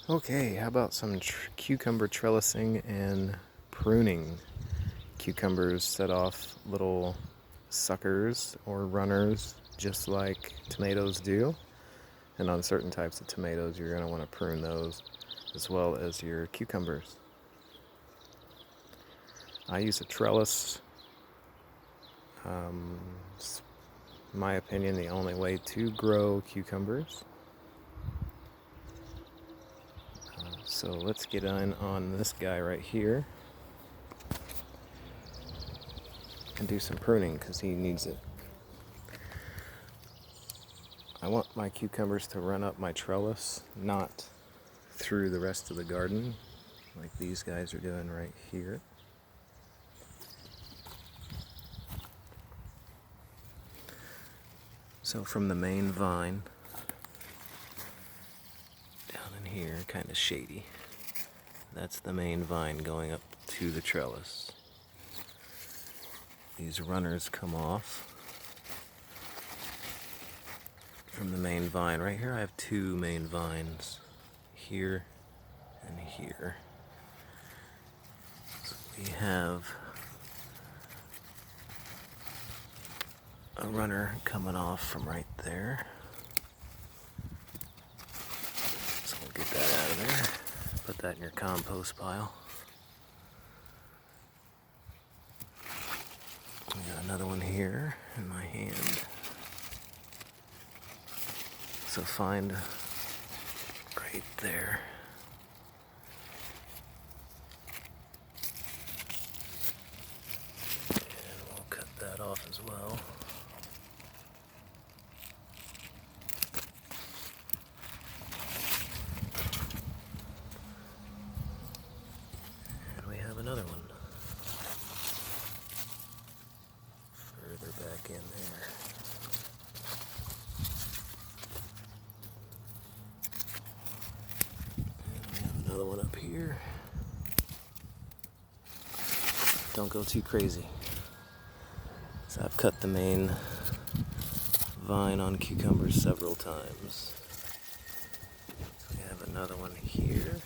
Okay, how about some cucumber trellising and pruning? Cucumbers set off little suckers or runners just like tomatoes do. And on certain types of tomatoes, you're going to want to prune those as well as your cucumbers. I use a trellis. It's, in my opinion, the only way to grow cucumbers. So let's get on this guy right here and do some pruning because he needs it. I want my cucumbers to run up my trellis, not through the rest of the garden like these guys are doing right here. So from the main vine down in here, kind of shady, that's the main vine going up to the trellis. These runners come off from the main vine. Right here I have two main vines, here and here. So we have a runner coming off from right there. So we'll get that out of there. Put that in your compost pile. We got another one here in my hand. So find right there. And we'll cut that off as well. And we have another one. Further back in there. Another one up here. Don't go too crazy. So I've cut the main vine on cucumbers several times. We have another one here.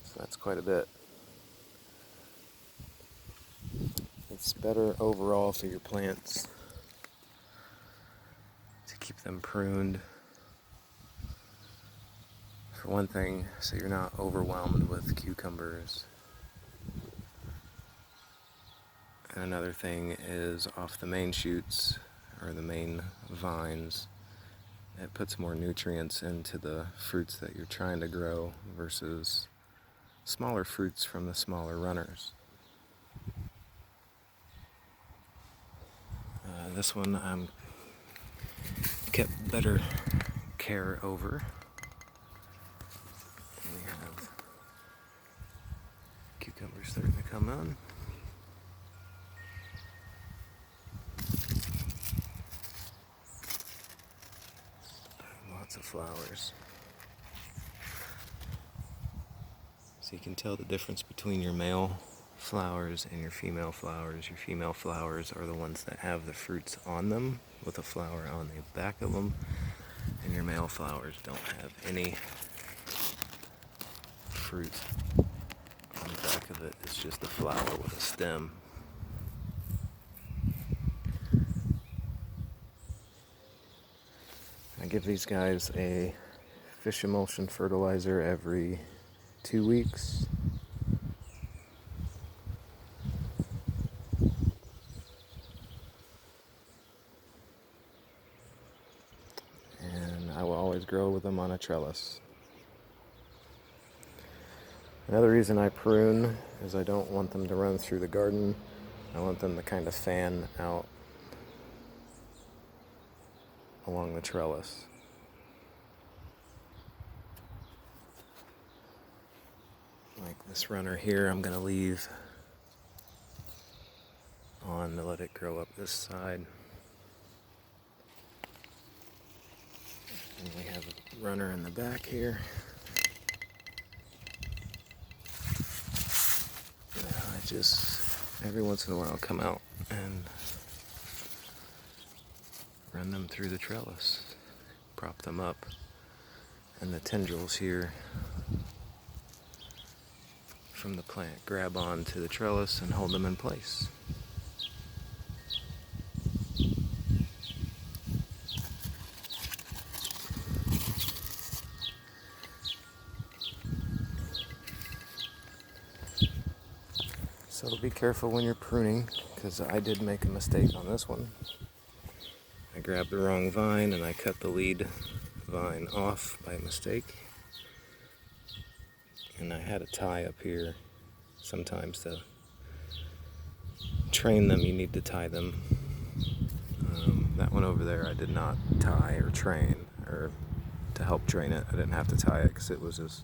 So that's quite a bit. It's better overall for your plants to keep them pruned. For one thing, so you're not overwhelmed with cucumbers. And another thing is off the main shoots, or the main vines, it puts more nutrients into the fruits that you're trying to grow versus smaller fruits from the smaller runners. This one I'm kept better care over. We have cucumbers starting to come on. Lots of flowers. So you can tell the difference between your male flowers and your female flowers. Your female flowers are the ones that have the fruits on them with a flower on the back of them, and your male flowers don't have any fruit on the back of it. It's just a flower with a stem. I give these guys a fish emulsion fertilizer every 2 weeks. And I will always grow with them on a trellis. Another reason I prune is I don't want them to run through the garden. I want them to kind of fan out along the trellis. Like this runner here, I'm going to leave on to let it grow up this side. And we have a runner in the back here. I just, every once in a while, come out and run them through the trellis, prop them up, and the tendrils here from the plant grab on to the trellis and hold them in place. So be careful when you're pruning, because I did make a mistake on this one. I grabbed the wrong vine and I cut the lead vine off by mistake. And I had a tie up here. Sometimes to train them, you need to tie them. That one over there I did not tie or train, or to help train it. I didn't have to tie it because it was just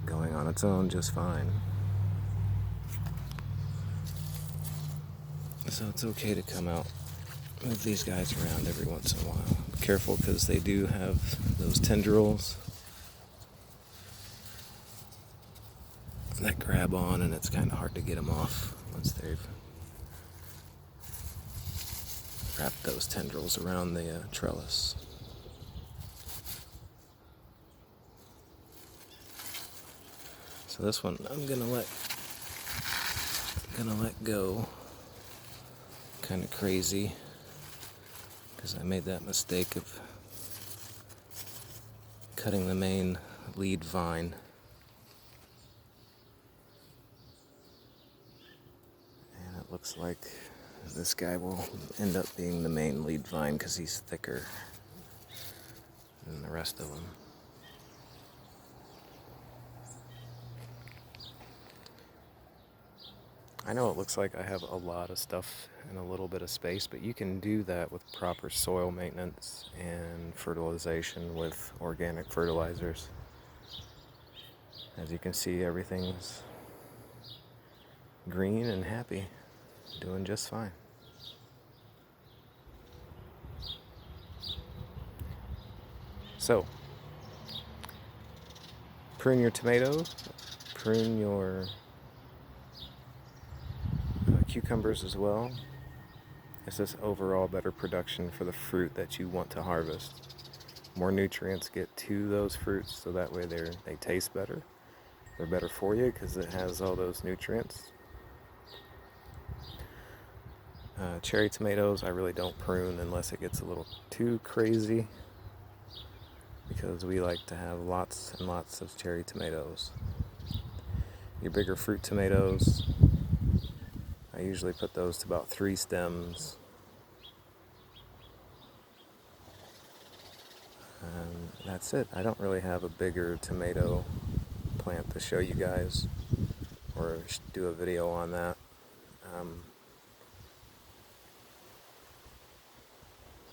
going on its own just fine. So it's okay to come out, move these guys around every once in a while. Be careful because they do have those tendrils that grab on, and it's kind of hard to get them off once they've wrapped those tendrils around the trellis. So this one I'm gonna let go. Kind of crazy because I made that mistake of cutting the main lead vine. And it looks like this guy will end up being the main lead vine because he's thicker than the rest of them. I know it looks like I have a lot of stuff in a little bit of space, but you can do that with proper soil maintenance and fertilization with organic fertilizers. As you can see, everything's green and happy, doing just fine. So, prune your tomatoes, prune your cucumbers as well. It's just overall better production for the fruit that you want to harvest. More nutrients get to those fruits, so that way they taste better. They're better for you because it has all those nutrients. Cherry tomatoes I really don't prune unless it gets a little too crazy, because we like to have lots and lots of cherry tomatoes. Your bigger fruit tomatoes, I usually put those to about 3 stems. And that's it. I don't really have a bigger tomato plant to show you guys or do a video on that.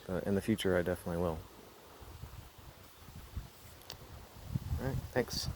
But in the future I definitely will. Alright, thanks.